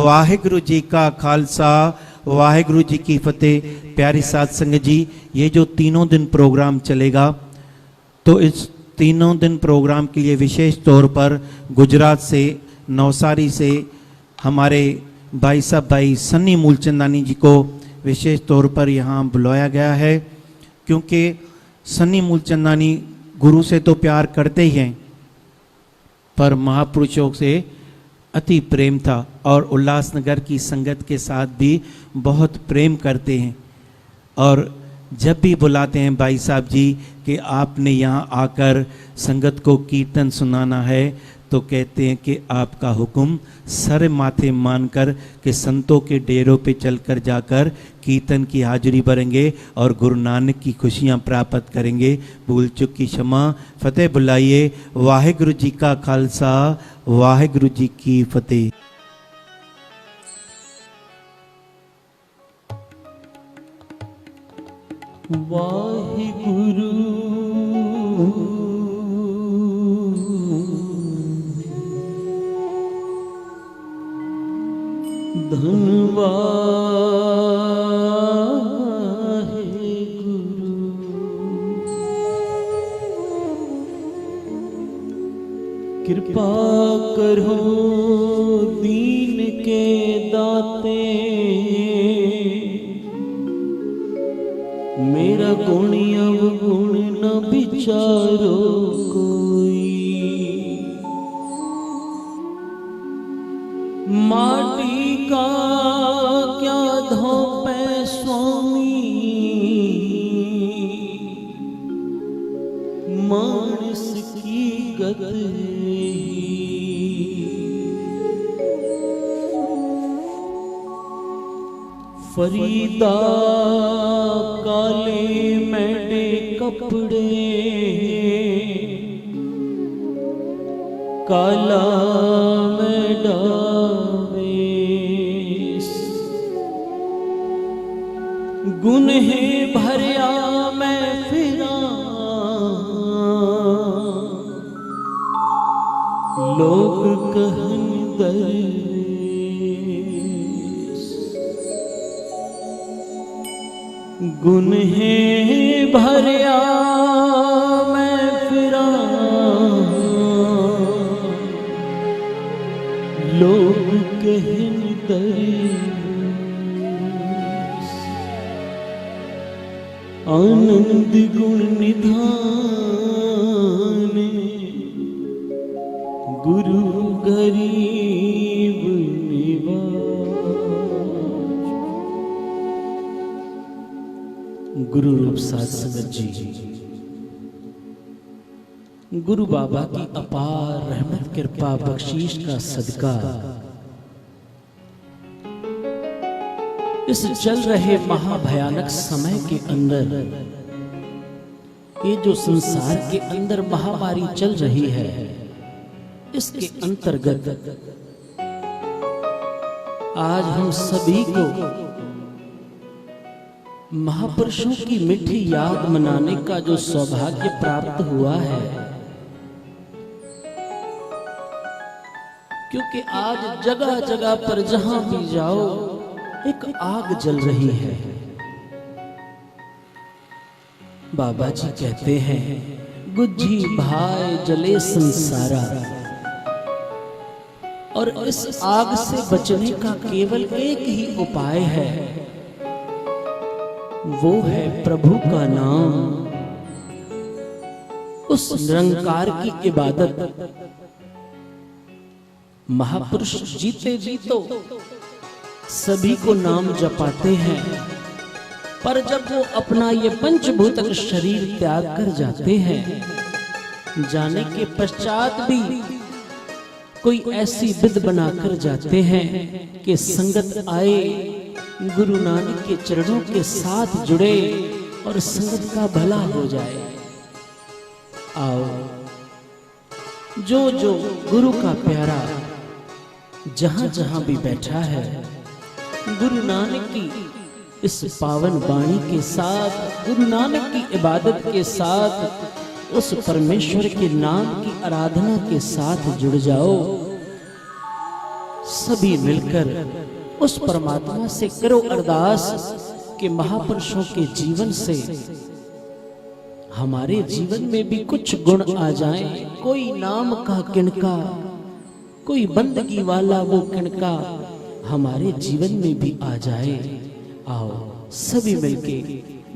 वाहिगुरु जी का खालसा वाहिगुरु जी की फतेह। प्यारी साध संगत जी, ये जो तीनों दिन प्रोग्राम चलेगा, तो इस तीनों दिन प्रोग्राम के लिए विशेष तौर पर गुजरात से, नवसारी से हमारे भाई साहब भाई सन्नी मूलचंदानी जी को विशेष तौर पर यहाँ बुलाया गया है, क्योंकि सन्नी मूलचंदानी गुरु से तो प्यार करते ही हैं, पर महापुरुषों से अति प्रेम था और उल्लासनगर की संगत के साथ भी बहुत प्रेम करते हैं। और जब भी बुलाते हैं भाई साहब जी कि आपने यहाँ आकर संगत को कीर्तन सुनाना है, तो कहते हैं कि आपका हुक्म सर माथे मानकर कि संतों के डेरों पे चलकर जाकर कीर्तन की हाजिरी भरेंगे और गुरु नानक की खुशियाँ प्राप्त करेंगे। भूल चूक की क्षमा, फतेह बुलाइए। वाहिगुरु जी का खालसा वाहिगुरु जी की फतेह। वाहिगुरु धन्यवाद कृपा करो दीन के दाते, मेरा गुण अवगुण न विचारो कोई। माटी का क्या धोपे स्वामी, मानस की गति। फरीदा काले मैंने कपड़े, काला मैडा गुनहे भरिया मैं फिरा, लोग कहन दरवेश। गुनहे भरिया मैं फिरा, लोग कहन दरवेश। आनंद गुण निधान गुरु गरीब निवाज। गुरु रूप साध संगत जी, गुरु बाबा की अपार रहमत कृपा बख्शीश का सदका इस चल रहे महाभयानक समय के अंदर, ये जो संसार के अंदर महामारी चल रही है, इसके अंतर्गत आज हम सभी को महापुरुषों की मीठी याद मनाने का जो सौभाग्य प्राप्त हुआ है, क्योंकि आज जगह जगह पर जहां भी जाओ एक आग जल रही है। बाबा जी कहते हैं गुज्जी भाई जले संसारा, और इस आग से बचने का केवल एक ही उपाय है, वो है प्रभु का नाम, उस निरंकार की इबादत। महापुरुष जीते जी तो सभी को नाम जपाते हैं, पर जब वो अपना ये पंचभूतक शरीर त्याग कर जाते हैं, जाने के पश्चात भी कोई ऐसी विध बनाकर जाते हैं कि संगत आए, गुरु नानक के चरणों के साथ जुड़े और संगत का भला हो जाए। आओ, जो जो गुरु का प्यारा जहां जहां भी बैठा है, गुरु नानक की इस पावन वाणी के साथ, गुरु नानक की इबादत के साथ, उस परमेश्वर के नाम की आराधना के साथ जुड़ जाओ। सभी मिलकर उस परमात्मा से करो अरदास कि महापुरुषों के जीवन से हमारे जीवन में भी कुछ गुण आ जाएं, कोई नाम का किणका, कोई बंदगी वाला वो किणका हमारे जीवन में भी आ जाए। आओ सभी मिलके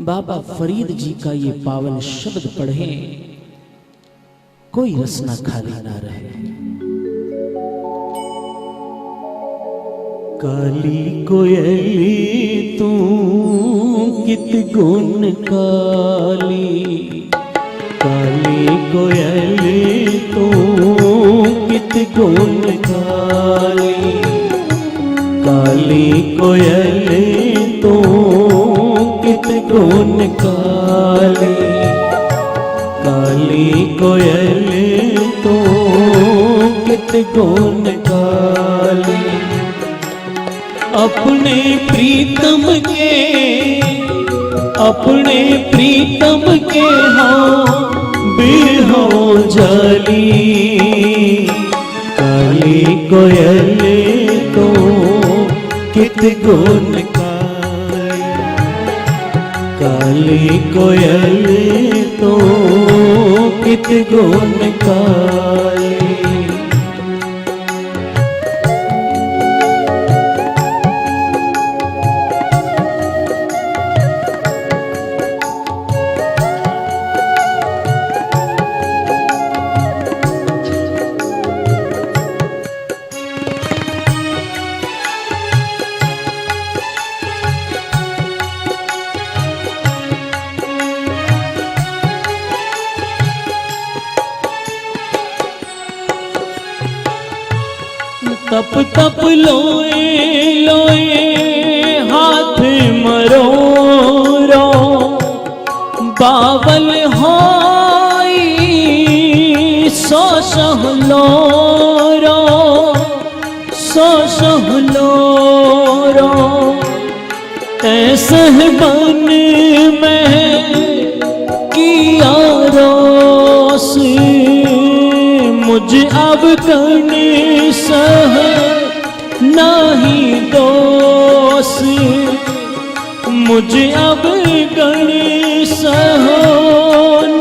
बाबा फरीद जी का ये पावन शब्द पढ़ें, कोई रसना खाली ना रहे। काली कोयली तू कित गुण काली, काली कोयली तू कित गुण काली, काली कोयली तू कित गुण काली, काली कोयली तू कित गुण काली। अपने प्रीतम के हाँ बिरहो जाली, काली कोयली तो कित गुण काली, काली कोयली तो कित गुण काली। तप तप लोए लोए हाथ मरोरो, बावल होई सो सहलोरो, सो सहलोरो। ऐसे बन में किया रोस, मुझ अब करने सह नहीं दोष, मुझ अब करने सह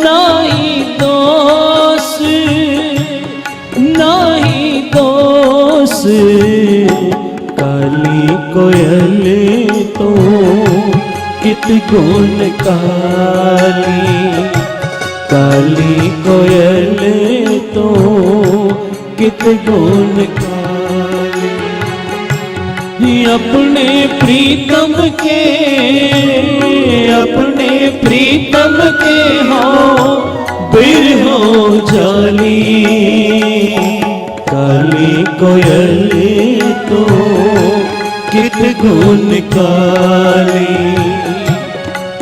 नहीं दोष, नहीं दोष। काली कोयली तो कित गुण काली, काली कोयली तो कित गुण काली। अपने प्रीतम के हो बिरहो जाली, काली कोयली तो कित गुण काली,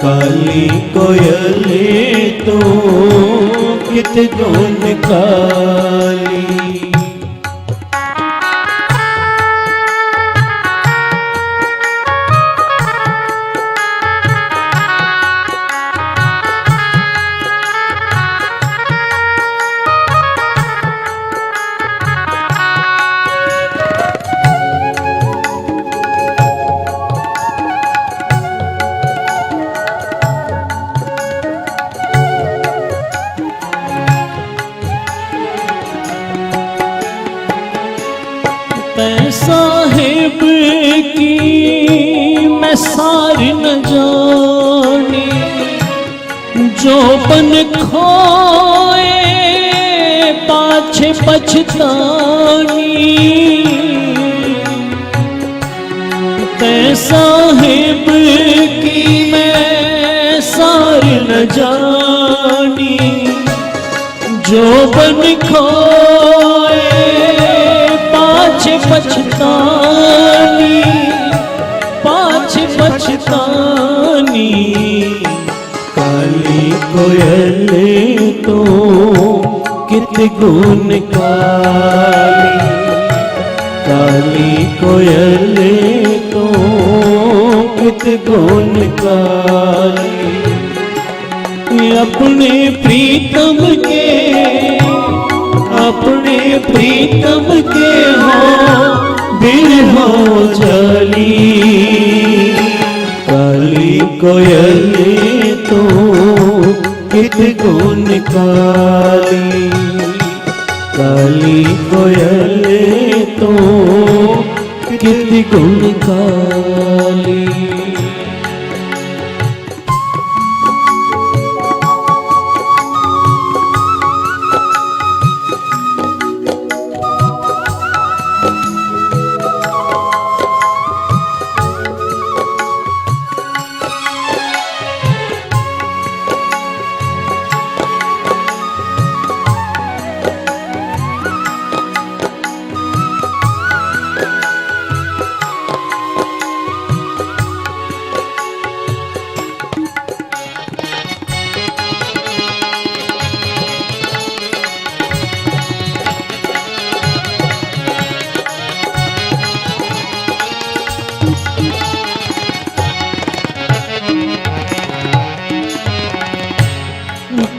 काली कोयली तो कित गुण काली। साहिब की मैं सार न जानी, जो बन खोए पाछे पछतानी। ते साहिब की मैं सार न जानी, जो बन खोए पाछे पछतानी, पाछे पछतानी। काली कोयली तो कित गुण काली, काली कोयली तो कित गुण काली। अपने प्रीतम के हो बिरहो चली काली कोयल तो कित गुण काली काली कोयल तो कित गुण काली।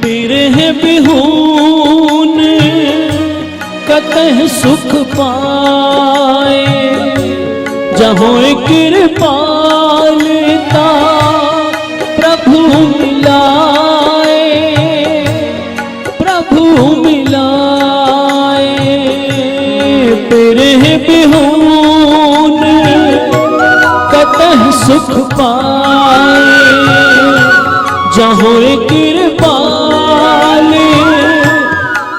बिरह बिहून कतह सुख पाए जहों कृपालता प्रभु मिलाए प्रभु मिलाए। बिरह बिहून कतह सुख पाए जहों कृपाले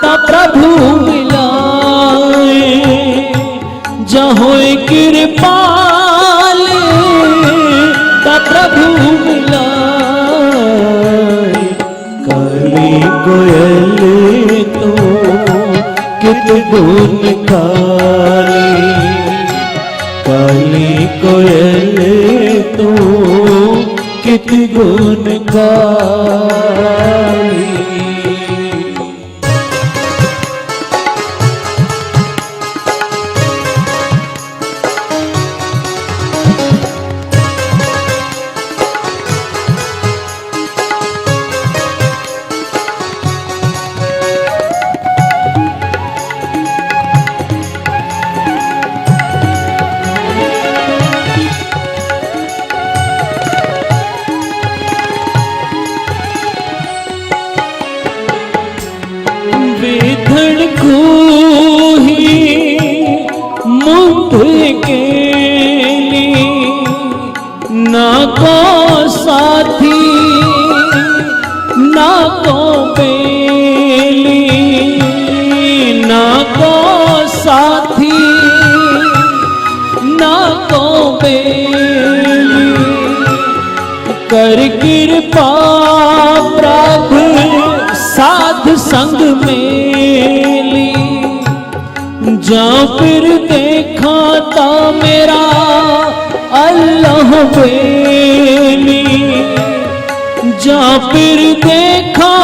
ता प्रभु मिलाए जहों कृपाले ता प्रभु मिलाए। काली कोयल तो कित गुण काली काली कोयल तो कित गुण काली। विधण को ही मुक्त के लिए ना को साथी ना को बेली ना को साथी ना को बेली कर कृपा प्रभु साध संग मेली जा फिर देखा ता मेरा अल्लाह बेली जा फिर देखा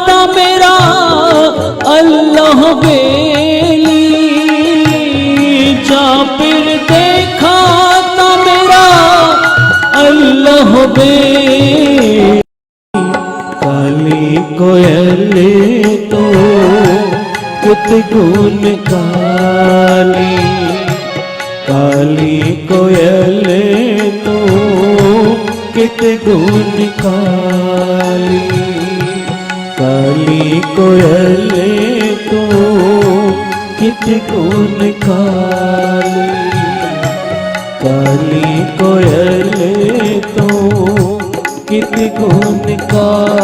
ता मेरा अल्लाह बेली जा फिर देखा ता मेरा अल्लाह बेली। काली कोयल तो कित गुण काली काली कोयल तो कित गुण काली काली कोयल तो कित गुण काली काली कोयल तो कित गुण काली।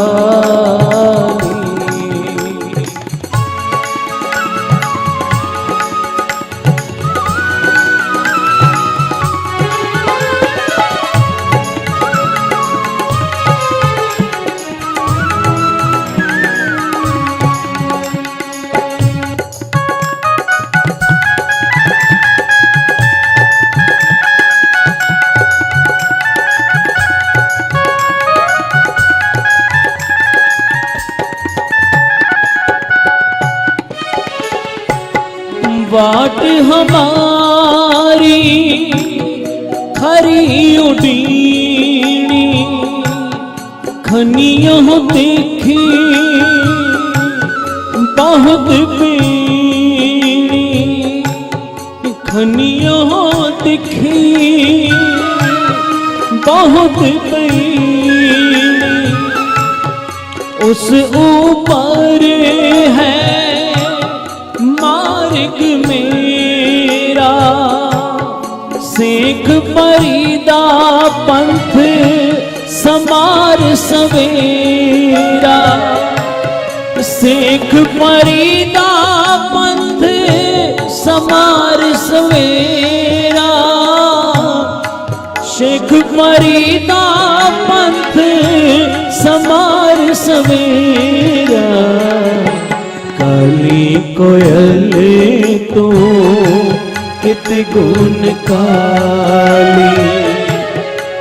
बाट हमारी खरी उडीनी खनियों देखी बहुत पीनी खनियों बहुत पीड़ उस ऊपर है मार्ग मेरा, सेख फरीदा पंथ समार सवेरा, सेख फरीदा पंथ समार सवेरा, शेख फरीदा पंथ समार सवेरा। काली कोयल तो कित गुण काली,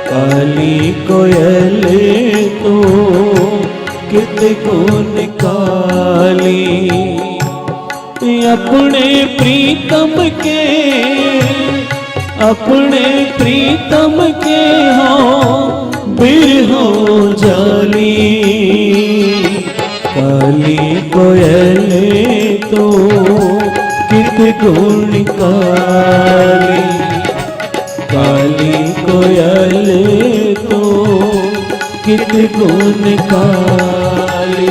काली कोयल तो कित गुण काली। अपने प्रीतम के, अपने प्रीतम के हो बिरहो जाली। काली कोयल तो कित गुण काली, काली कोयल तो कित गुण काली।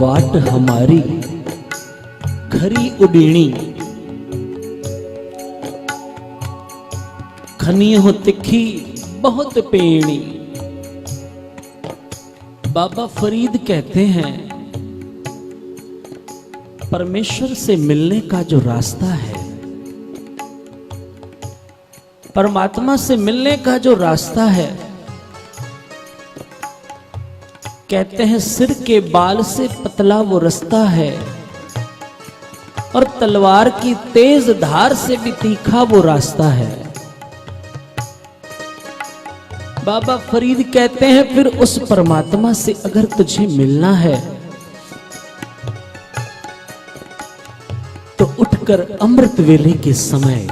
वाट हमारी खरी उडीणी, खनी हो तिखी बहुत पेणी। बाबा फरीद कहते हैं परमेश्वर से मिलने का जो रास्ता है, परमात्मा से मिलने का जो रास्ता है, कहते हैं सिर के बाल से पतला वो रास्ता है और तलवार की तेज धार से भी तीखा वो रास्ता है। बाबा फरीद कहते हैं फिर उस परमात्मा से अगर तुझे मिलना है तो उठकर अमृत वेले के समय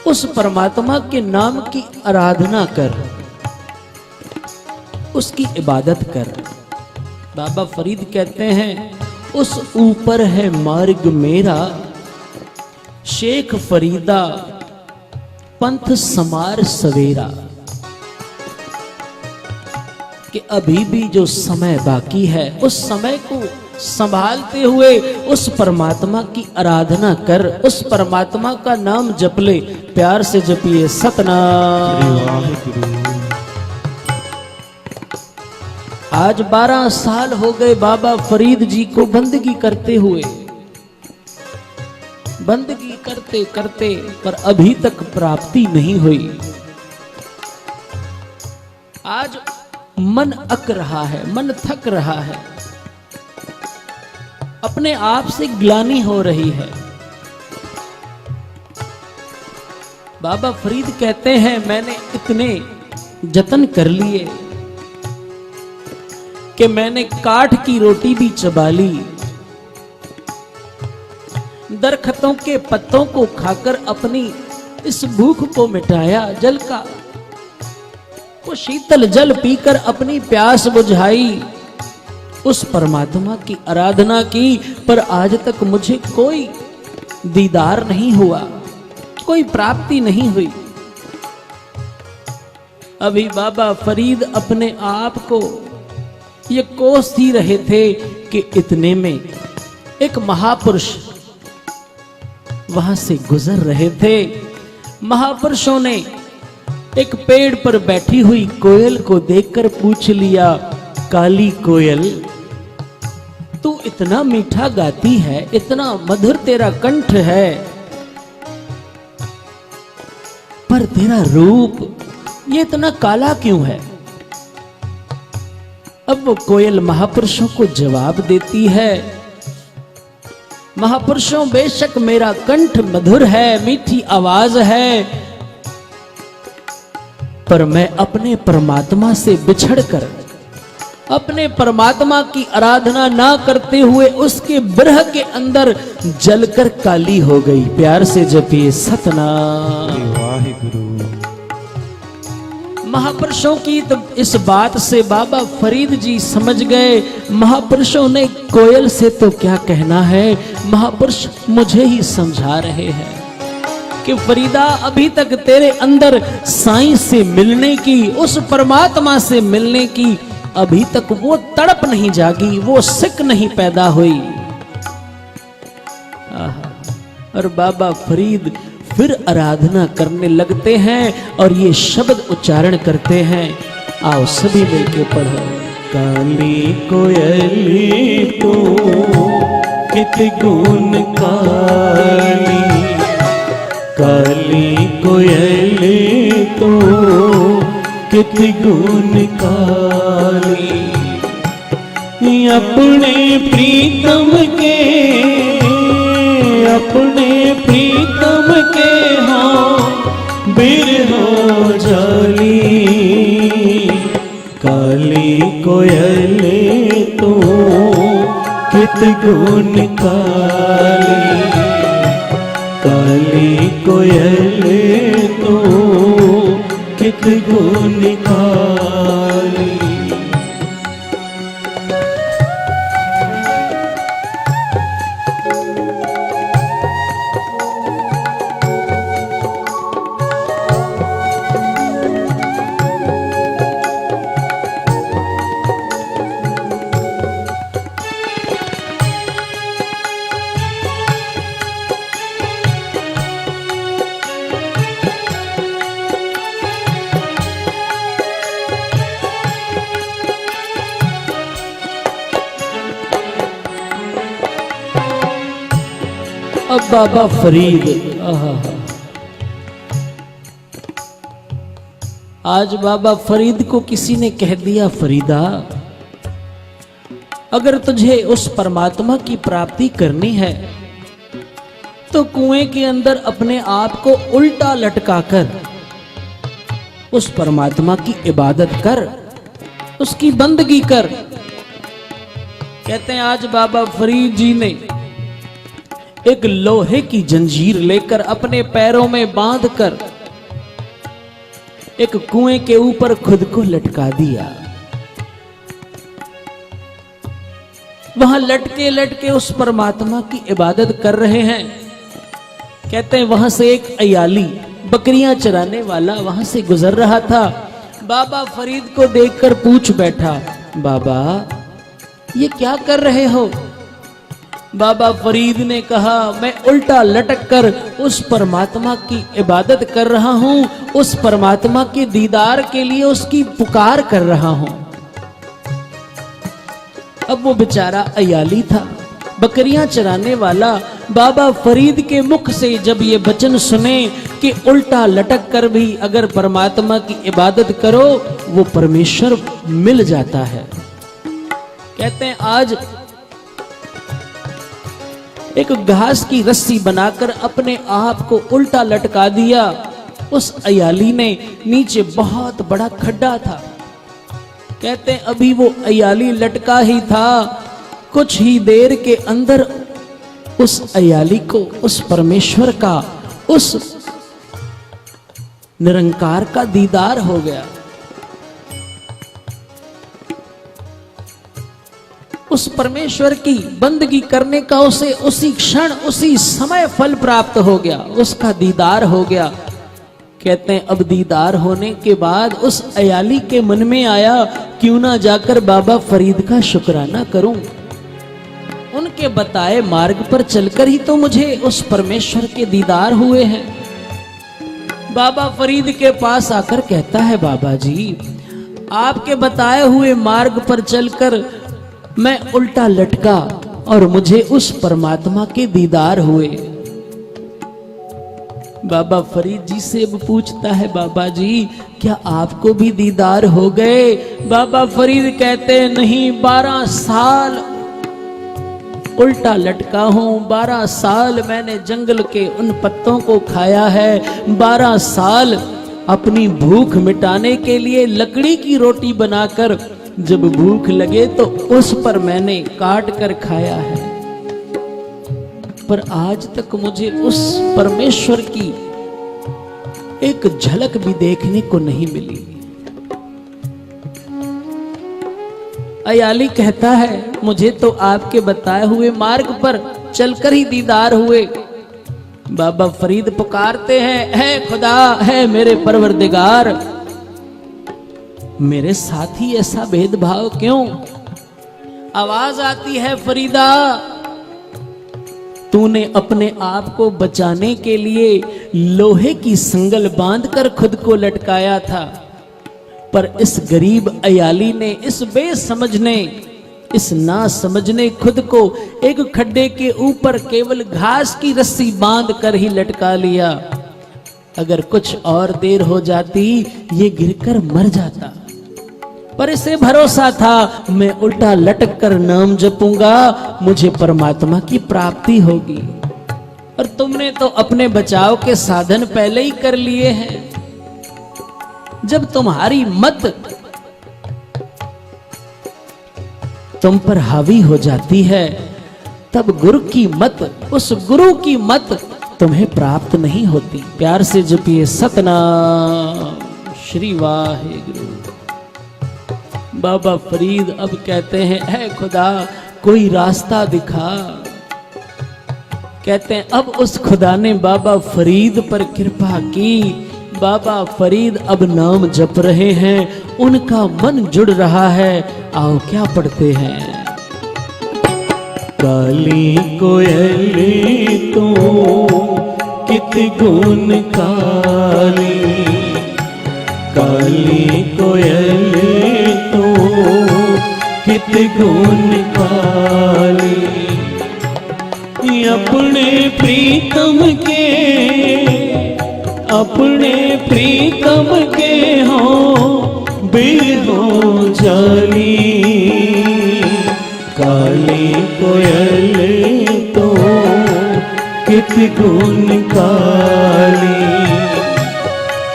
उस परमात्मा के नाम की आराधना कर, उसकी इबादत कर। बाबा फरीद कहते हैं उस ऊपर है मार्ग मेरा, शेख फरीदा पंथ समार सवेरा। कि अभी भी जो समय बाकी है उस समय को संभालते हुए उस परमात्मा की आराधना कर, उस परमात्मा का नाम जप ले, प्यार से जपिए सतनाम। आज 12 साल हो गए बाबा फरीद जी को बंदगी करते हुए, बंदगी करते करते, पर अभी तक प्राप्ति नहीं हुई। आज मन अक रहा है, मन थक रहा है, अपने आप से ग्लानि हो रही है। बाबा फरीद कहते हैं मैंने इतने जतन कर लिए कि मैंने काठ की रोटी भी चबा ली, दरख्तों के पत्तों को खाकर अपनी इस भूख को मिटाया, जल का वो शीतल जल पीकर अपनी प्यास बुझाई, उस परमात्मा की आराधना की, पर आज तक मुझे कोई दीदार नहीं हुआ, कोई प्राप्ति नहीं हुई। अभी बाबा फरीद अपने आप को ये कोस ही रहे थे कि इतने में एक महापुरुष वहां से गुजर रहे थे। महापुरुषों ने एक पेड़ पर बैठी हुई कोयल को देखकर पूछ लिया, काली कोयल तू इतना मीठा गाती है, इतना मधुर तेरा कंठ है, पर तेरा रूप ये इतना काला क्यों है? अब वो कोयल महापुरुषों को जवाब देती है, महापुरुषों, बेशक मेरा कंठ मधुर है, मीठी आवाज है, पर मैं अपने परमात्मा से बिछड़कर अपने परमात्मा की आराधना ना करते हुए उसके विरह के अंदर जलकर काली हो गई। प्यार से जपिए सतनाम वाहिगुरु। महापुरुषों की तो इस बात से बाबा फरीद जी समझ गए, महापुरुषों ने कोयल से तो क्या कहना है, महापुरुष मुझे ही समझा रहे हैं कि फरीदा, अभी तक तेरे अंदर साईं से मिलने की, उस परमात्मा से मिलने की अभी तक वो तड़प नहीं जागी, वो सिक नहीं पैदा हुई। और बाबा फरीद फिर आराधना करने लगते हैं और ये शब्द उच्चारण करते हैं। आओ सभी मिलके पढ़ो। काली कोयली तो कित गुण काली, काली कोयली तो कित गुण काली, अपने प्रीतम के, अपने प्रीतम के हाँ बिरहो जाली, काली कोयले तो कित गुण काली, काली कोयले तो कित गुण काली। अब बाबा फरीद, आज बाबा फरीद को किसी ने कह दिया, फरीदा अगर तुझे उस परमात्मा की प्राप्ति करनी है तो कुएं के अंदर अपने आप को उल्टा लटकाकर उस परमात्मा की इबादत कर, उसकी बंदगी कर। कहते हैं आज बाबा फरीद जी ने एक लोहे की जंजीर लेकर अपने पैरों में बांधकर एक कुएं के ऊपर खुद को लटका दिया। वहां लटके लटके उस परमात्मा की इबादत कर रहे हैं। कहते हैं वहां से एक अयाली, बकरियां चराने वाला वहां से गुजर रहा था। बाबा फरीद को देखकर पूछ बैठा, बाबा ये क्या कर रहे हो? बाबा फरीद ने कहा, मैं उल्टा लटक कर उस परमात्मा की इबादत कर रहा हूं, उस परमात्मा के दीदार के लिए उसकी पुकार कर रहा हूं। अब वो बेचारा अयाली था, बकरियां चराने वाला, बाबा फरीद के मुख से जब ये वचन सुने कि उल्टा लटक कर भी अगर परमात्मा की इबादत करो वो परमेश्वर मिल जाता है। कहते हैं आज एक घास की रस्सी बनाकर अपने आप को उल्टा लटका दिया। उस अयाली ने, नीचे बहुत बड़ा खड्डा था। कहते हैं अभी वो अयाली लटका ही था, कुछ ही देर के अंदर उस अयाली को उस परमेश्वर का, उस निरंकार का दीदार हो गया। उस परमेश्वर की बंदगी करने का उसे उसी क्षण उसी समय फल प्राप्त हो गया, उसका दीदार हो गया। कहते हैं अब दीदार होने के बाद उस अयाली के मन में आया, क्यों ना जाकर बाबा फरीद का शुक्राना करूं। उनके बताए मार्ग पर चलकर ही तो मुझे उस परमेश्वर के दीदार हुए हैं। बाबा फरीद के पास आकर कहता है, बाबा जी आपके बताए हुए मार्ग पर चलकर मैं उल्टा लटका और मुझे उस परमात्मा के दीदार हुए। बाबा फरीद जी से अब पूछता है, बाबा जी क्या आपको भी दीदार हो गए? बाबा फरीद कहते नहीं, 12 साल उल्टा लटका हूं। 12 साल मैंने जंगल के उन पत्तों को खाया है। 12 साल अपनी भूख मिटाने के लिए लकड़ी की रोटी बनाकर जब भूख लगे तो उस पर मैंने काट कर खाया है, पर आज तक मुझे उस परमेश्वर की एक झलक भी देखने को नहीं मिली। अयाली कहता है, मुझे तो आपके बताए हुए मार्ग पर चलकर ही दीदार हुए। बाबा फरीद पुकारते हैं, है खुदा, है मेरे परवरदिगार, मेरे साथ ही ऐसा भेदभाव क्यों? आवाज आती है, फरीदा, तूने अपने आप को बचाने के लिए लोहे की संगल बांधकर खुद को लटकाया था, पर इस गरीब अयाली ने, इस बेसमझने, इस ना समझने खुद को एक खड्डे के ऊपर केवल घास की रस्सी बांध कर ही लटका लिया। अगर कुछ और देर हो जाती ये गिरकर मर जाता, पर इसे भरोसा था मैं उल्टा लटक कर नाम जपूंगा, मुझे परमात्मा की प्राप्ति होगी। और तुमने तो अपने बचाव के साधन पहले ही कर लिए हैं। जब तुम्हारी मत तुम पर हावी हो जाती है, तब गुरु की मत, उस गुरु की मत तुम्हें प्राप्त नहीं होती। प्यार से जपिए सतनाम श्री वाहेगुरु। बाबा फरीद अब कहते हैं, ऐ खुदा कोई रास्ता दिखा। कहते हैं अब उस खुदा ने बाबा फरीद पर कृपा की। बाबा फरीद अब नाम जप रहे हैं, उनका मन जुड़ रहा है। आओ क्या पढ़ते हैं। काली कोयली तो कित गुण काली, काली कोयली तो कित गुण काली, अपने प्रीतम के, अपने प्रीतम के हो बिरहो जाली। काली कोयल तो कित गुण काली,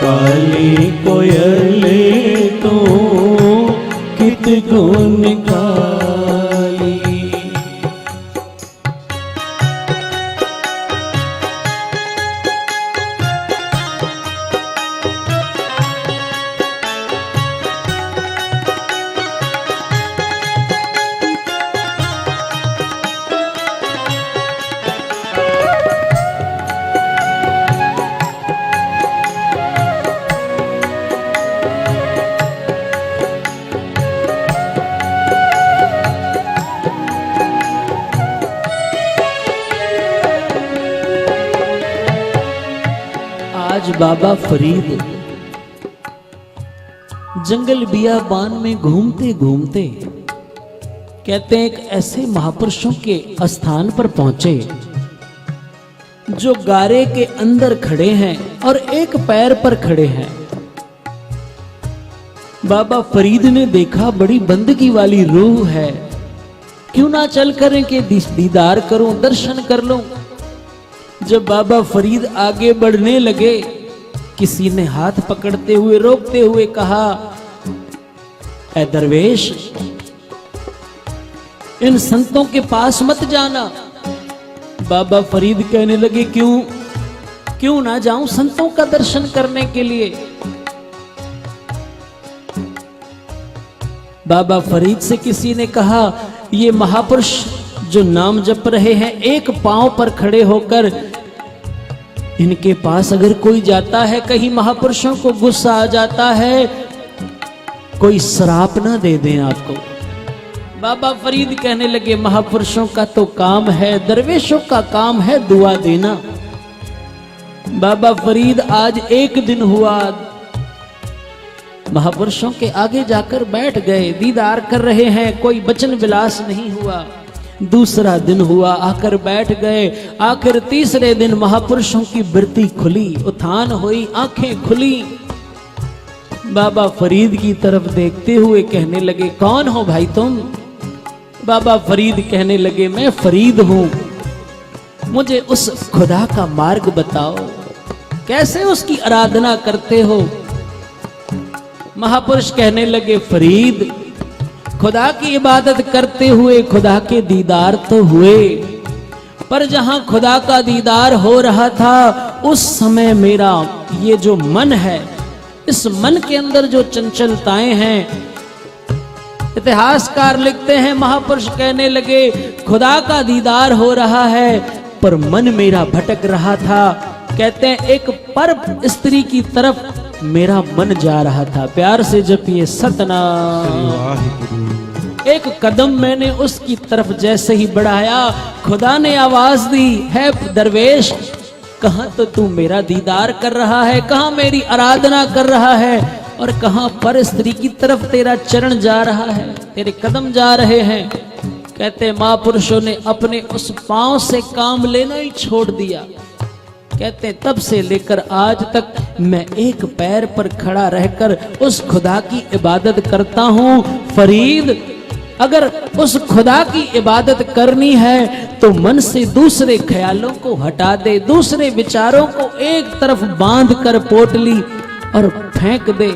काली कोयल तो कित गुण काली। आज बाबा फरीद जंगल बियाबान में घूमते घूमते कहते हैं एक ऐसे महापुरुषों के स्थान पर पहुंचे जो गारे के अंदर खड़े हैं और एक पैर पर खड़े हैं। बाबा फरीद ने देखा बड़ी बंदगी वाली रूह है, क्यों ना चल करें कि दीदार करूं, दर्शन कर लूं। जब बाबा फरीद आगे बढ़ने लगे, किसी ने हाथ पकड़ते हुए रोकते हुए कहा, ऐ दरवेश, इन संतों के पास मत जाना। बाबा फरीद कहने लगे, क्यों ना जाऊं संतों का दर्शन करने के लिए। बाबा फरीद से किसी ने कहा, ये महापुरुष जो नाम जप रहे हैं एक पांव पर खड़े होकर, इनके पास अगर कोई जाता है, कहीं महापुरुषों को गुस्सा आ जाता है, कोई श्राप ना दे दें आपको। बाबा फरीद कहने लगे, महापुरुषों का तो काम है, दरवेशों का काम है दुआ देना। बाबा फरीद आज एक दिन हुआ, महापुरुषों के आगे जाकर बैठ गए, दीदार कर रहे हैं, कोई वचन विलास नहीं हुआ। दूसरा दिन हुआ, आकर बैठ गए। आखिर तीसरे दिन महापुरुषों की वृत्ति खुली, उत्थान हुई, आंखें खुली। बाबा फरीद की तरफ देखते हुए कहने लगे, कौन हो भाई तुम? बाबा फरीद कहने लगे, मैं फरीद हूं, मुझे उस खुदा का मार्ग बताओ, कैसे उसकी आराधना करते हो। महापुरुष कहने लगे, फरीद, खुदा की इबादत करते हुए खुदा के दीदार तो हुए, पर जहां खुदा का दीदार हो रहा था उस समय मेरा ये जो मन है, इस मन के अंदर जो चंचलताएं हैं, इतिहासकार लिखते हैं, महापुरुष कहने लगे, खुदा का दीदार हो रहा है पर मन मेरा भटक रहा था। कहते हैं एक पर स्त्री की तरफ मेरा मन जा रहा था। प्यार से जपिए सतनाम। एक कदम मैंने उसकी तरफ जैसे ही बढ़ाया, खुदा ने आवाज दी, है दरवेश, कहां तो तू मेरा दीदार कर रहा है, कहां मेरी आराधना कर रहा है, और कहां पर स्त्री की तरफ तेरा चरण जा रहा है, तेरे कदम जा रहे हैं। कहते महापुरुषों ने अपने उस पांव से काम लेना ही छोड़ दिया। कहते तब से लेकर आज तक मैं एक पैर पर खड़ा रहकर उस खुदा की इबादत करता हूं। फरीद, अगर उस खुदा की इबादत करनी है तो मन से दूसरे ख्यालों को हटा दे, दूसरे विचारों को एक तरफ बांध कर पोटली और फेंक दे।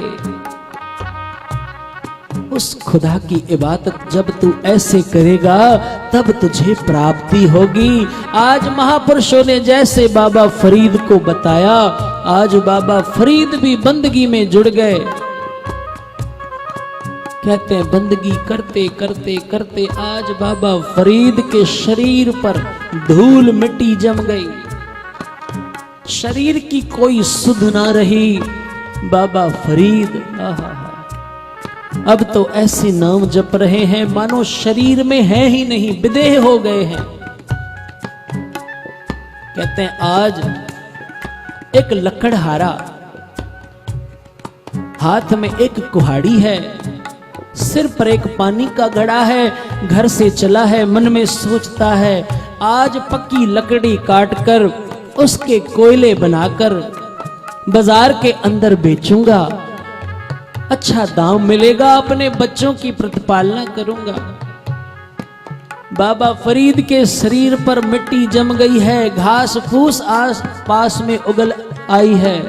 उस खुदा की इबादत जब तू ऐसे करेगा तब तुझे प्राप्ति होगी। आज महापुरुषों ने जैसे बाबा फरीद को बताया, आज बाबा फरीद भी बंदगी में जुड़ गए। कहते हैं बंदगी करते करते करते आज बाबा फरीद के शरीर पर धूल मिट्टी जम गई, शरीर की कोई सुध ना रही। बाबा फरीद अब तो ऐसे नाम जप रहे हैं मानो शरीर में है ही नहीं, विदेह हो गए हैं। कहते हैं आज एक लकड़हारा, हाथ में एक कुहाड़ी है, सिर पर एक पानी का घड़ा है, घर से चला है, मन में सोचता है आज पक्की लकड़ी काटकर उसके कोयले बनाकर बाजार के अंदर बेचूंगा, अच्छा दाम मिलेगा, अपने बच्चों की प्रतिपालना करूंगा। बाबा फरीद के शरीर पर मिट्टी जम गई है, घास फूस आस पास में उगल आई है,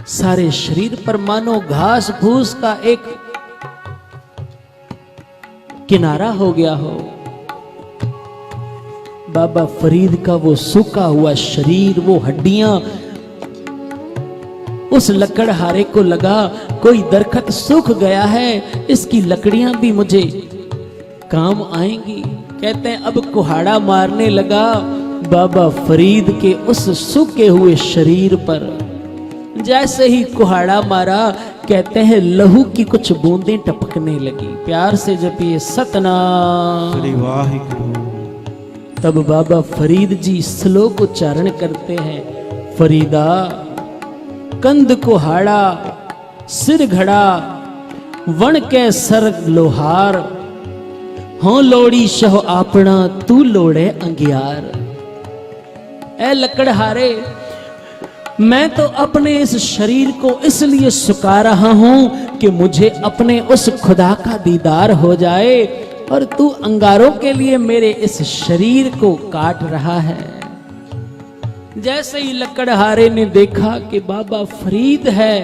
सारे शरीर पर मानो घास फूस का एक किनारा हो गया हो। बाबा फरीद का वो सूखा हुआ शरीर, वो हड्डियां, उस लकड़हारे को लगा कोई दरखत सूख गया है, इसकी लकड़ियां भी मुझे काम आएंगी। कहते हैं अब कुहाड़ा मारने लगा बाबा फरीद के उस सूखे हुए शरीर पर। जैसे ही कुहाड़ा मारा, कहते हैं लहू की कुछ बूंदें टपकने लगी। प्यार से जपिए सतनाम। तब बाबा फरीद जी श्लोक उच्चारण करते हैं, फरीदा कंद कुहाड़ा सिर घड़ा वण के सर लोहार, हो लोड़ी शह आपना तू लोड़े अंगियार। ए लकड़हारे, मैं तो अपने इस शरीर को इसलिए सुखा रहा हूं कि मुझे अपने उस खुदा का दीदार हो जाए, और तू अंगारों के लिए मेरे इस शरीर को काट रहा है। जैसे ही लकड़हारे ने देखा कि बाबा फरीद है,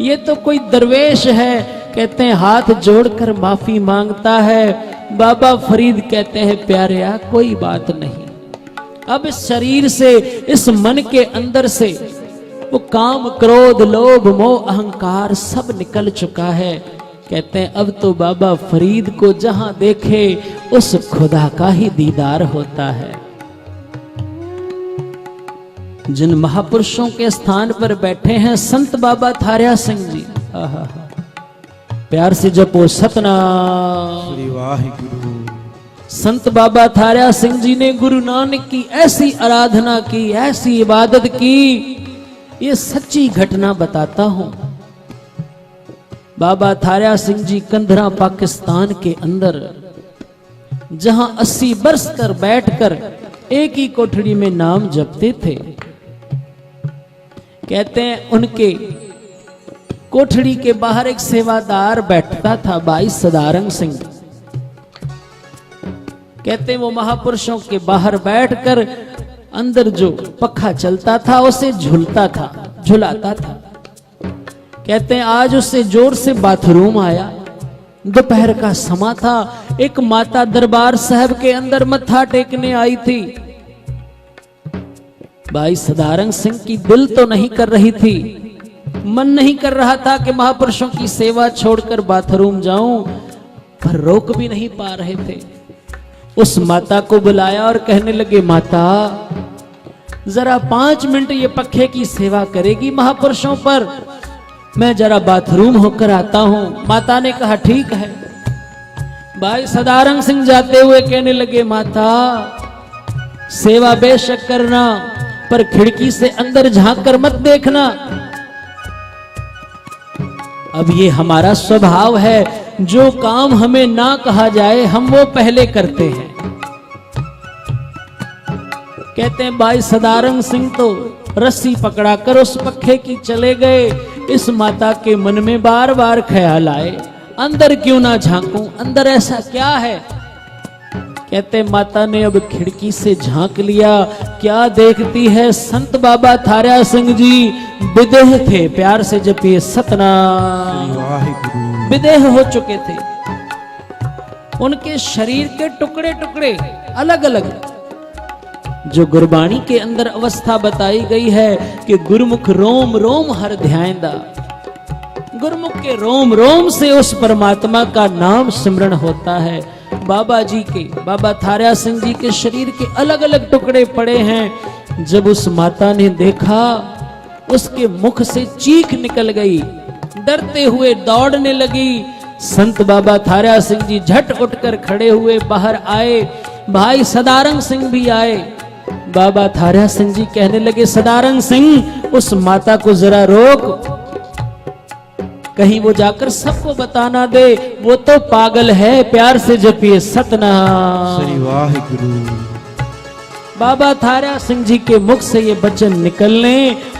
ये तो कोई दरवेश है, कहते हैं हाथ जोड़कर माफी मांगता है। बाबा फरीद कहते हैं प्यारेया कोई बात नहीं, अब इस शरीर से, इस मन के अंदर से वो काम क्रोध लोभ मोह अहंकार सब निकल चुका है। कहते हैं अब तो बाबा फरीद को जहां देखे उस खुदा का ही दीदार होता है। जिन महापुरुषों के स्थान पर बैठे हैं संत बाबा थारिया सिंह जी, प्यार से जपो सतनाम। संत बाबा थारिया सिंह जी ने गुरु नानक की ऐसी आराधना की, ऐसी इबादत की, ये सच्ची घटना बताता हूं। बाबा थारिया सिंह जी कंधरा पाकिस्तान के अंदर, जहां 80 बरस कर बैठकर एक ही कोठड़ी में नाम जपते थे। कहते हैं उनके कोठड़ी के बाहर एक सेवादार बैठता था, भाई सदारंग सिंह। कहते वो महापुरुषों के बाहर बैठकर अंदर जो पखा चलता था उसे झुलाता था। कहते हैं आज उससे जोर से बाथरूम आया। दोपहर का समा था। एक माता दरबार साहब के अंदर मत्था टेकने आई थी। भाई सदारंग सिंह की दिल तो नहीं कर रही थी, मन नहीं कर रहा था कि महापुरुषों की सेवा छोड़कर बाथरूम जाऊं, पर रोक भी नहीं पा रहे थे। उस माता को बुलाया और कहने लगे, माता जरा 5 मिनट ये पखे की सेवा करेगी महापुरुषों पर, मैं जरा बाथरूम होकर आता हूं। माता ने कहा ठीक है। भाई सदारंग सिंह जाते हुए कहने लगे, माता सेवा बेशक करना, पर खिड़की से अंदर झांक कर मत देखना। अब ये हमारा स्वभाव है, जो काम हमें ना कहा जाए हम वो पहले करते हैं। कहते हैं भाई सदारंग सिंह तो रस्सी पकड़ाकर उस पखे की चले गए। इस माता के मन में बार बार ख्याल आए, अंदर क्यों ना झांकूं, अंदर ऐसा क्या है। कहते माता ने अब खिड़की से झांक लिया। क्या देखती है, संत बाबा थारा सिंह जी विदेह थे। प्यार से जपिए सतनाम। विदेह हो चुके थे। उनके शरीर के टुकड़े टुकड़े अलग अलग, जो गुरबाणी के अंदर अवस्था बताई गई है कि गुरमुख रोम रोम हर ध्यायंदा। गुरमुख के रोम रोम से उस परमात्मा का नाम सिमरण होता है। बाबा जी के, बाबा थारा सिंह जी के शरीर के अलग अलग टुकड़े पड़े हैं। जब उस माता ने देखा, उसके मुख से चीख निकल गई, डरते हुए दौड़ने लगी। संत बाबा थारा सिंह जी झट उठकर खड़े हुए बाहर आए। भाई सदारंग सिंह भी आए। बाबा थारा सिंह जी कहने लगे, सदारंग सिंह उस माता को जरा रोक, कहीं वो जाकर सबको बताना दे, वो तो पागल है। प्यार से जपिए सतनाम। श्री वाहिगुरु। बाबा थारा सिंह जी के मुख से ये वचन निकलने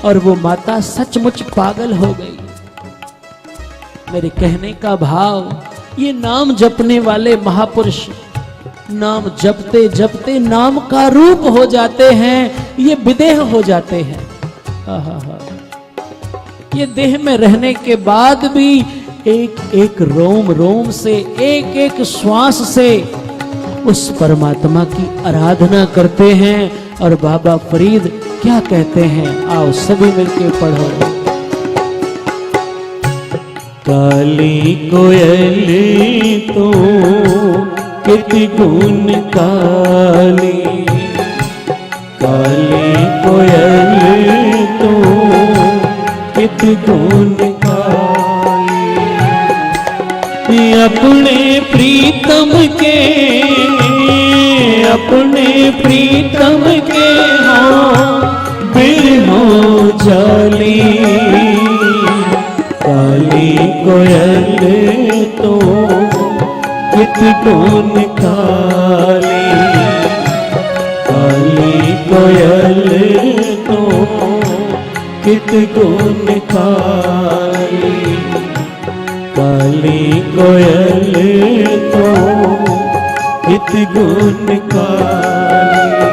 और वो माता सचमुच पागल हो गई। मेरे कहने का भाव, ये नाम जपने वाले महापुरुष नाम जपते जपते नाम का रूप हो जाते हैं, ये विदेह हो जाते हैं। ये देह में रहने के बाद भी एक एक रोम रोम से, एक एक श्वास से उस परमात्मा की आराधना करते हैं। और बाबा फरीद क्या कहते हैं, आओ सभी मिलकर पढ़ो। काली कोयली तो कितनी गुण काली, काली कोयली तो कितनी गुण काली। अपने प्रीतम के, अपने प्रीतम के हाँ बिरहो जाली। काली कोयल तो कितनी गुण काली, काली कोयल तो कितनी गुण काली। काली कोयल तो कितनी गुण काली,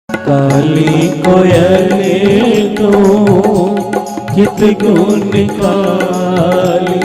काली कोयल तो कितनी गुण काली।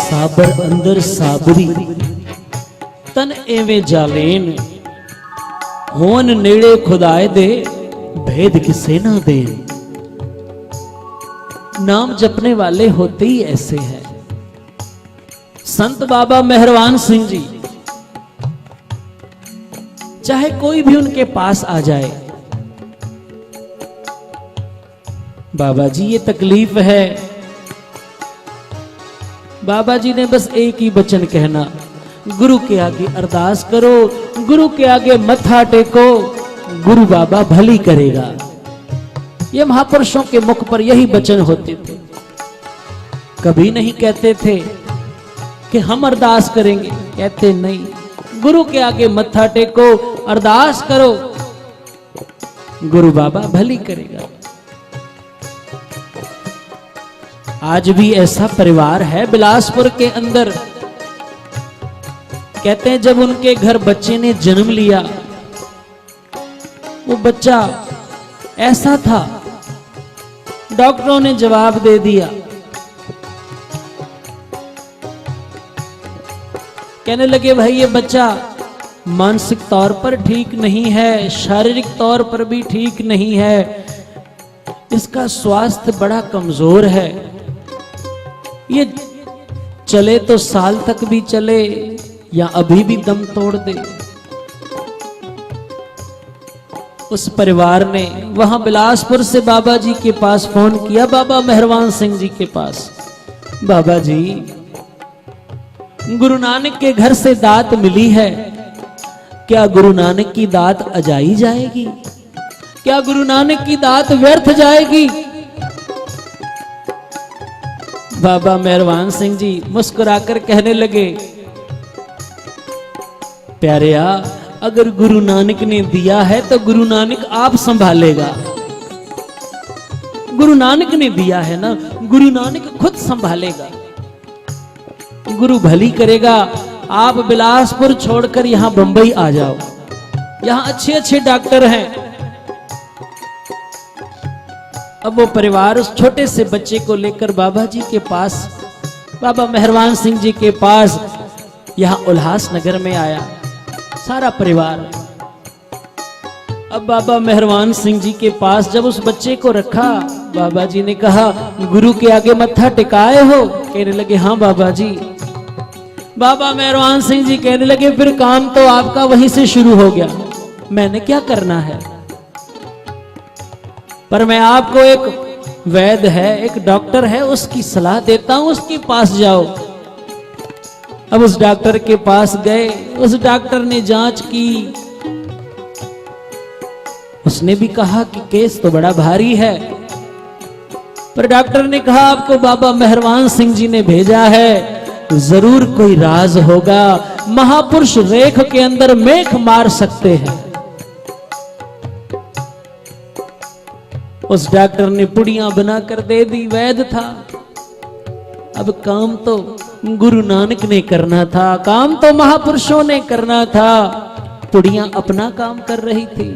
साबर अंदर साबरी तन एवें जालेन, होन नेड़े खुदाए दे भेद किसे ना दे। नाम जपने वाले होते ही ऐसे हैं। संत बाबा मेहरबान सिंह जी, चाहे कोई भी उनके पास आ जाए, बाबा जी ये तकलीफ है, बाबा जी ने बस एक ही वचन कहना, गुरु के आगे अरदास करो, गुरु के आगे मत्था टेको, गुरु बाबा भली करेगा। ये महापुरुषों के मुख पर यही वचन होते थे। कभी नहीं कहते थे कि हम अरदास करेंगे, कहते नहीं, गुरु के आगे मत्था टेको, अरदास करो, गुरु बाबा भली करेगा। आज भी ऐसा परिवार है बिलासपुर के अंदर। कहते हैं जब उनके घर बच्चे ने जन्म लिया, वो बच्चा ऐसा था, डॉक्टरों ने जवाब दे दिया, कहने लगे भाई ये बच्चा मानसिक तौर पर ठीक नहीं है, शारीरिक तौर पर भी ठीक नहीं है, इसका स्वास्थ्य बड़ा कमजोर है, ये चले तो साल तक भी चले या अभी भी दम तोड़ दे। उस परिवार ने वहां बिलासपुर से बाबा जी के पास फोन किया, बाबा मेहरवान सिंह जी के पास, बाबा जी गुरु नानक के घर से दात मिली है, क्या गुरु नानक की दात अजाई जाएगी? क्या गुरु नानक की दात व्यर्थ जाएगी? बाबा मेहरवान सिंह जी मुस्कुराकर कहने लगे, प्यारेया, अगर गुरु नानक ने दिया है तो गुरु नानक आप संभालेगा। गुरु नानक ने दिया है ना, गुरु नानक खुद संभालेगा, गुरु भली करेगा। आप बिलासपुर छोड़कर यहां बंबई आ जाओ, यहां अच्छे अच्छे डॉक्टर हैं। अब वो परिवार उस छोटे से बच्चे को लेकर बाबा जी के पास, बाबा मेहरवान सिंह जी के पास यहां उल्लासनगर में आया, सारा परिवार। अब बाबा मेहरवान सिंह जी के पास जब उस बच्चे को रखा, बाबा जी ने कहा, गुरु के आगे मत्था टिकाए हो? कहने लगे हाँ बाबा जी। बाबा मेहरवान सिंह जी कहने लगे, फिर काम तो आपका वहीं से शुरू हो गया, मैंने क्या करना है? पर मैं आपको एक वैद्य है, एक डॉक्टर है, उसकी सलाह देता हूं, उसके पास जाओ। अब उस डॉक्टर के पास गए, उस डॉक्टर ने जांच की, उसने भी कहा कि केस तो बड़ा भारी है, पर डॉक्टर ने कहा आपको बाबा मेहरवान सिंह जी ने भेजा है, जरूर कोई राज होगा, महापुरुष रेख के अंदर मेख मार सकते हैं। उस डॉक्टर ने पुड़ियां बनाकर दे दी, वैद्य था। अब काम तो गुरु नानक ने करना था, काम तो महापुरुषों ने करना था, पुड़ियां अपना काम कर रही थी।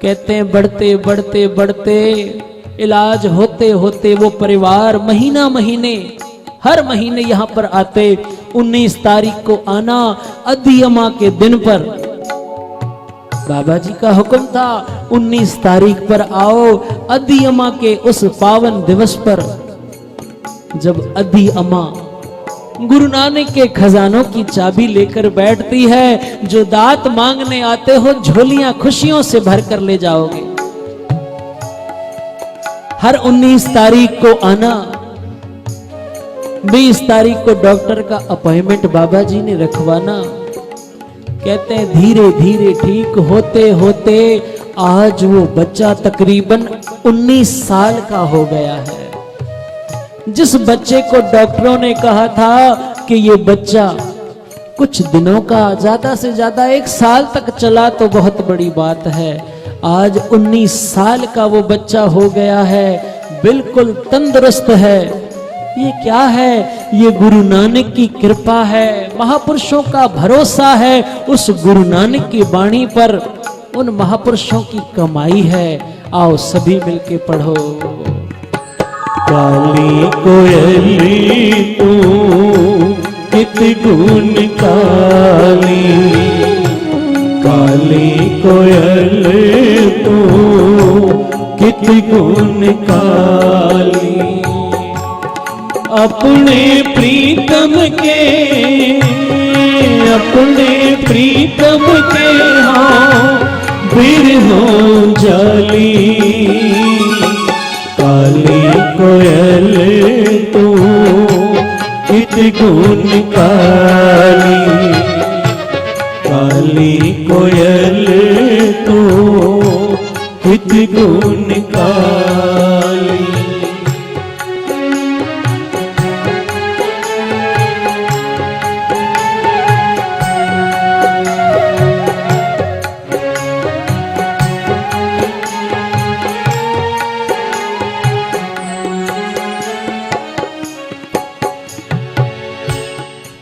कहते हैं बढ़ते बढ़ते बढ़ते इलाज होते होते वो परिवार महीना महीने, हर महीने यहां पर आते। 19 तारीख को आना, अधियमा के दिन पर बाबा जी का हुक्म था, 19 तारीख पर आओ। अधियमा के उस पावन दिवस पर जब अधियमा गुरु नानक के खजानों की चाबी लेकर बैठती है, जो दात मांगने आते हो झोलियां खुशियों से भर कर ले जाओगे। हर 19 तारीख को आना, 20 तारीख को डॉक्टर का अपॉइंटमेंट बाबा जी ने रखवाना। कहते हैं धीरे धीरे ठीक होते होते आज वो बच्चा तकरीबन 19 साल का हो गया है। जिस बच्चे को डॉक्टरों ने कहा था कि ये बच्चा कुछ दिनों का, ज्यादा से ज्यादा 1 साल तक चला तो बहुत बड़ी बात है, आज 19 साल का वो बच्चा हो गया है, बिल्कुल तंदुरुस्त है। ये क्या है? ये गुरु नानक की कृपा है, महापुरुषों का भरोसा है, उस गुरु नानक की वाणी पर उन महापुरुषों की कमाई है। आओ सभी मिलके पढ़ो। काली कोयली तू कित गुण काली, काली कोयल तू कित गुण काली। अपने प्रीतम के, अपने प्रीतम के हाँ बिरहों जाली। काली कोयल तू हित गुण काली, काली कोयल तो हित गुण काली।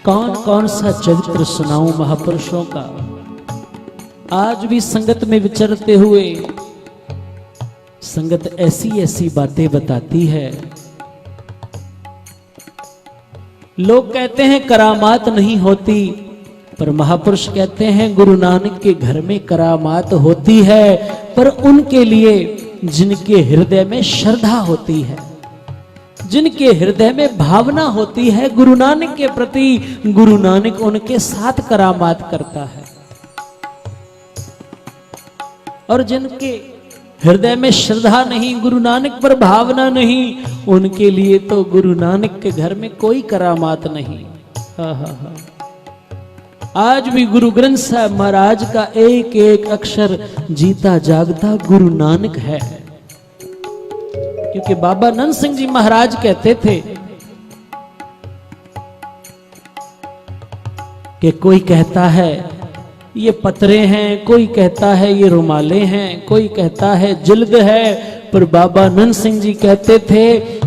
कौन कौन सा चरित्र सुनाऊं महापुरुषों का। आज भी संगत में विचरते हुए संगत ऐसी ऐसी बातें बताती है। लोग कहते हैं करामात नहीं होती, पर महापुरुष कहते हैं गुरु नानक के घर में करामात होती है, पर उनके लिए जिनके हृदय में श्रद्धा होती है, जिनके हृदय में भावना होती है गुरु नानक के प्रति, गुरु नानक उनके साथ करामात करता है। और जिनके हृदय में श्रद्धा नहीं, गुरु नानक पर भावना नहीं, उनके लिए तो गुरु नानक के घर में कोई करामात नहीं। हा हा हा। आज भी गुरु ग्रंथ साहब महाराज का एक एक अक्षर जीता जागता गुरु नानक है। क्योंकि बाबा नंद सिंह जी महाराज कहते थे कि कोई कहता है ये पतरे हैं, कोई कहता है ये रुमाले हैं, कोई कहता है जिल्द है, पर बाबा नंद सिंह जी कहते थे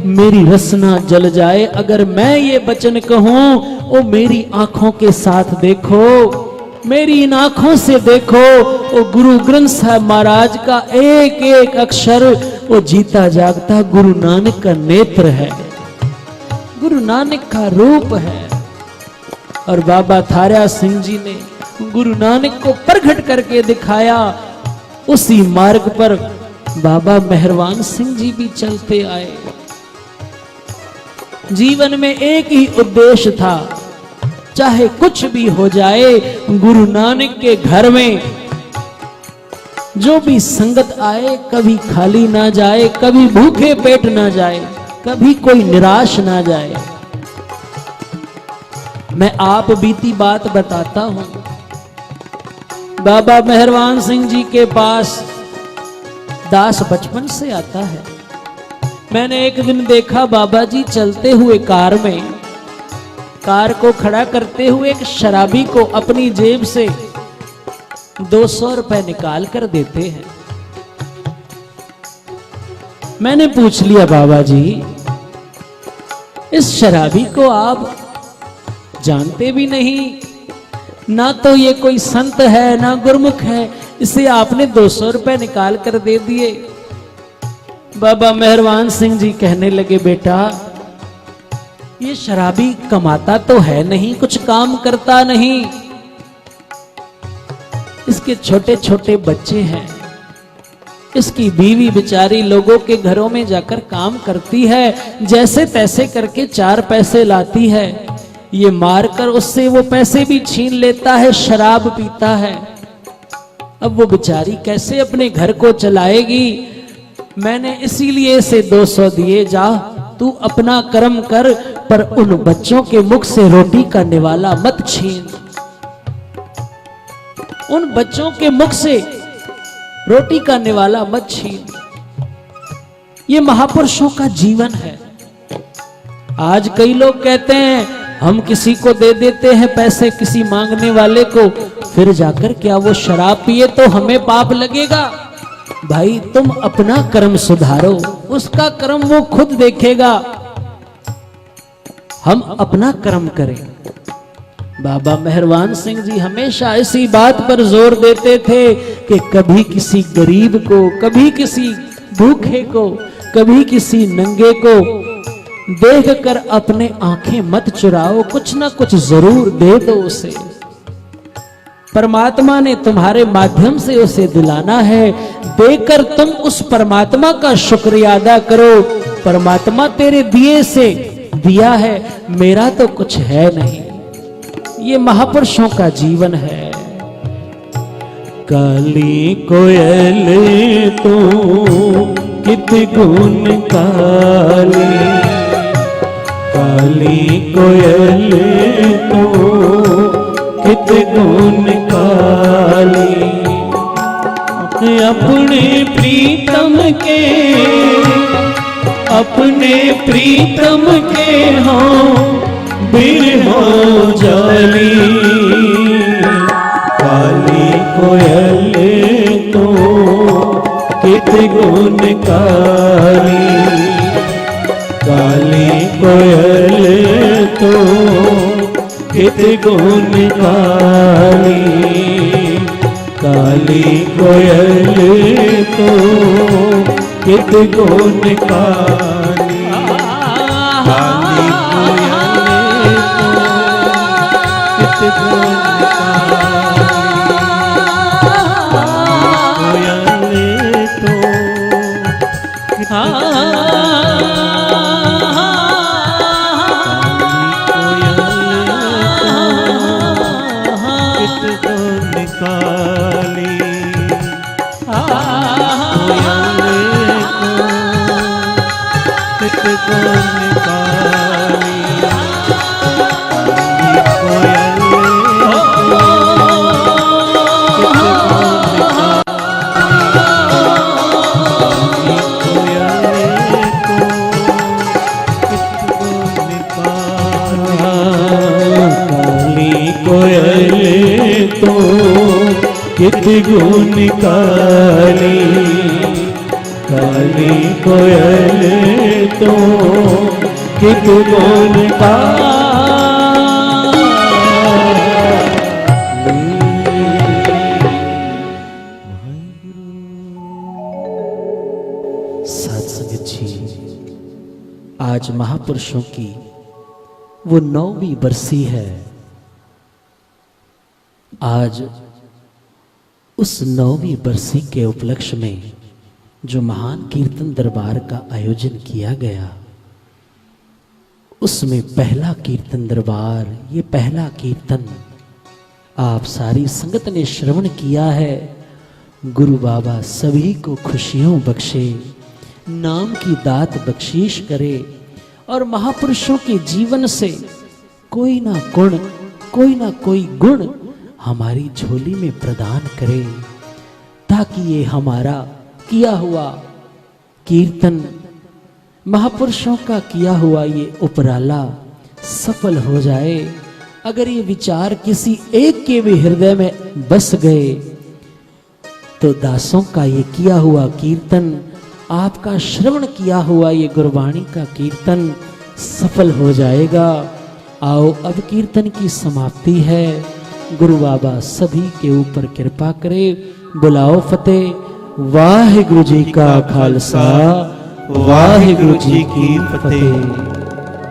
मेरी रसना जल जाए अगर मैं ये वचन कहूं, ओ मेरी आंखों के साथ देखो, मेरी इन आंखों से देखो, ओ गुरु ग्रंथ साहब महाराज का एक एक अक्षर वो जीता जागता गुरु नानक का नेत्र है, गुरु नानक का रूप है। और बाबा थारा सिंह जी ने गुरु नानक को प्रकट करके दिखाया, उसी मार्ग पर बाबा मेहरबान सिंह जी भी चलते आए। जीवन में एक ही उद्देश्य था, चाहे कुछ भी हो जाए गुरु नानक के घर में जो भी संगत आए कभी खाली ना जाए, कभी भूखे पेट ना जाए, कभी कोई निराश ना जाए। मैं आप बीती बात बताता हूं। बाबा मेहरबान सिंह जी के पास दास बचपन से आता है। मैंने एक दिन देखा बाबा जी चलते हुए कार में, कार को खड़ा करते हुए एक शराबी को अपनी जेब से 200 रुपए निकाल कर देते हैं। मैंने पूछ लिया बाबा जी इस शराबी को आप जानते भी नहीं, ना तो ये कोई संत है ना गुरमुख है, इसे आपने 200 रुपए निकाल कर दे दिए। बाबा मेहरबान सिंह जी कहने लगे बेटा ये शराबी कमाता तो है नहीं, कुछ काम करता नहीं, इसके छोटे छोटे बच्चे हैं, इसकी बीवी बेचारी लोगों के घरों में जाकर काम करती है, जैसे तैसे करके 4 पैसे लाती है, ये मारकर उससे वो पैसे भी छीन लेता है, शराब पीता है। अब वो बेचारी कैसे अपने घर को चलाएगी? मैंने इसीलिए इसे 200 दिए, जा तू अपना कर्म कर, पर उन बच्चों के मुख से रोटी का निवाला मत छीन, उन बच्चों के मुख से रोटी का निवाला मत छीन। ये महापुरुषों का जीवन है। आज कई लोग कहते हैं हम किसी को दे देते हैं पैसे किसी मांगने वाले को, फिर जाकर क्या वो शराब पिए तो हमें पाप लगेगा? भाई तुम अपना कर्म सुधारो, उसका कर्म वो खुद देखेगा, हम अपना कर्म करें। बाबा मेहरबान सिंह जी हमेशा इसी बात पर जोर देते थे कि कभी किसी गरीब को, कभी किसी भूखे को, कभी किसी नंगे को देखकर अपने आंखें मत चुराओ, कुछ ना कुछ जरूर दे दो उसे। परमात्मा ने तुम्हारे माध्यम से उसे दिलाना है, देकर तुम उस परमात्मा का शुक्रिया अदा करो। परमात्मा तेरे दिए से दिया है, मेरा तो कुछ है नहीं। ये महापुरुषों का जीवन है। काली कोयल तो कित गुण काली, काली कोयल तो कित गुण काली, अपने प्रीतम के, अपने प्रीतम के हों बिरहो जाली। काली कोयल तो कित गुण काली, काली कोयल तो कित गुण काली, काली कोयल तो कित गुण काली, काली कोयल तो कित गुण कित गुण काली, काली कोयल तो कित गुण साध संगत जी, आज महापुरुषों की वो 9वीं बरसी है। आज उस 9वीं बरसी के उपलक्ष्य में जो महान कीर्तन दरबार का आयोजन किया गया, उसमें पहला कीर्तन दरबार, ये पहला कीर्तन आप सारी संगत ने श्रवण किया है। गुरु बाबा सभी को खुशियों बख्शे, नाम की दात बख्शीश करे और महापुरुषों के जीवन से कोई ना गुण, कोई ना कोई गुण हमारी झोली में प्रदान करे, ताकि ये हमारा किया हुआ कीर्तन, महापुरुषों का किया हुआ ये उपराला सफल हो जाए। अगर ये विचार किसी एक के भी हृदय में बस गए तो दासों का ये किया हुआ कीर्तन, आपका श्रवण किया हुआ ये गुरबाणी का कीर्तन सफल हो जाएगा। आओ अब कीर्तन की समाप्ति है। गुरु बाबा सभी के ऊपर कृपा करे। बुलाओ फतेह। वाहिगुरु जी का खालसा, वाहिगुरु जी की फतेह।